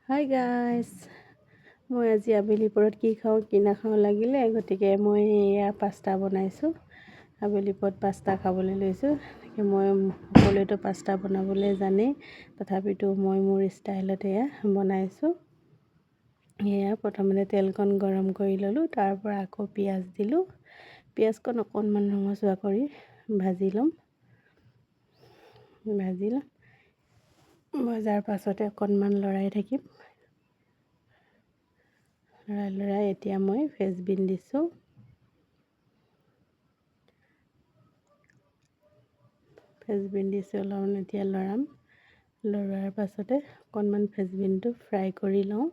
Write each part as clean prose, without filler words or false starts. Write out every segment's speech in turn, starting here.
Hi guys, মই আজি আবেলি পৰত কি খাওঁ কি নাখাওঁ লাগিলে, গতিকে মই এয়া পাস্তা বনাইছোঁ। আবেলি পৰত পাস্তা খাবলৈ লৈছোঁ। মই সকলোৱেতো পাস্তা বনাবলৈ জানেই, তথাপিতো মই মোৰ ষ্টাইলত এয়া বনাইছোঁ। এয়া প্ৰথমতে তেলকণ গৰম কৰি ল'লোঁ, তাৰ পৰা আকৌ পিঁয়াজ দিলোঁ। পিঁয়াজকণ অকণমান ৰঙচুৱা কৰি ভাজি ল'ম। ভজাৰ পাছতে অকণমান লৰাই থাকিম। লৰাই এতিয়া মই ফ্ৰেঞ্চবিন দিছোঁ। অলপমান এতিয়া লৰোৱাৰ পাছতে অকণমান ফ্ৰেঞ্চবিনটো ফ্ৰাই কৰি লওঁ।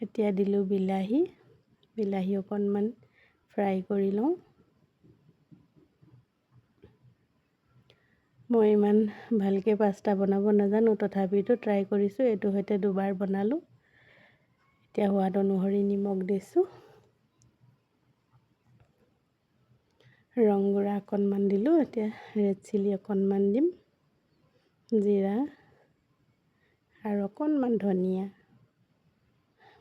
এতিয়া দিলোঁ বিলাহী অকণমান ফ্ৰাই কৰি লওঁ। মই ইমান ভালকৈ পাস্তা বনাব নাজানো, তথাপিতো ট্ৰাই কৰিছোঁ। এইটো সৈতে দুবাৰ বনালোঁ। এতিয়া সোৱাদ অনুসৰি নিমখ দিছোঁ। ৰং গুড়া অকণমান দিলোঁ। এতিয়া ৰেড চিলি অকণমান দিম, জিৰা আৰু অকণমান ধনিয়া।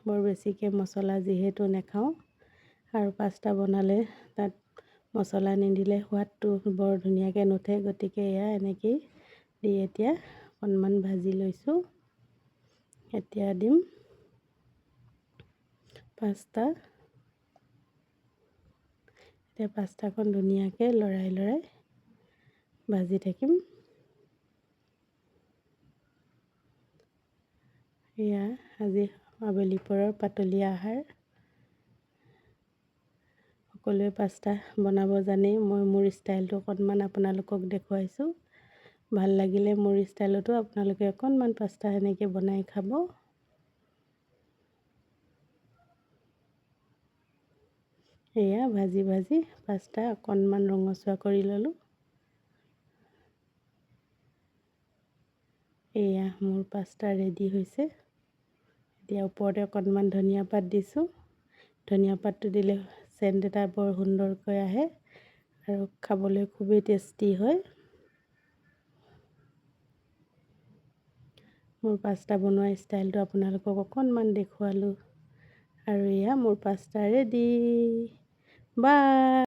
বৰ বেছিকৈ মছলা যিহেতু নাখাওঁ, আৰু পাস্তা বনালে তাত মছলা নিদিলে সোৱাদটো বৰ ধুনীয়াকৈ নুঠে, গতিকে এয়া এনেকৈয়ে দি এতিয়া অকণমান ভাজি লৈছোঁ। এতিয়া দিম পাস্তা। এতিয়া পাস্তাখন ধুনীয়াকৈ লৰাই ভাজি থাকিম। এয়া আজি আবেলি পৰৰ পাতলীয়া আহাৰ। সকলোৱে পাস্তা বনাব জানেই, মই মোৰ ষ্টাইলটো অকণমান আপোনালোকক দেখুৱাইছোঁ। ভাল লাগিলে মোৰ ষ্টাইলতো আপোনালোকে অকণমান পাস্তা এনেকৈ বনাই খাব। এয়া ভাজি পাস্তা অকণমান ৰঙচুৱা কৰি ল'লোঁ। এয়া মোৰ পাস্তা ৰেডি হৈছে। এতিয়া ওপৰতে অকণমান ধনিয়া পাত দিছোঁ। ধনিয়া পাতটো দিলে চেণ্ট এটা বৰ সুন্দৰকৈ আহে আৰু খাবলৈ খুবেই টেষ্টি হয়। মোৰ পাস্তা বনোৱা ষ্টাইলটো আপোনালোকক অকণমান দেখুৱালোঁ, আৰু এয়া মোৰ পাস্তা ৰেডি। বাই।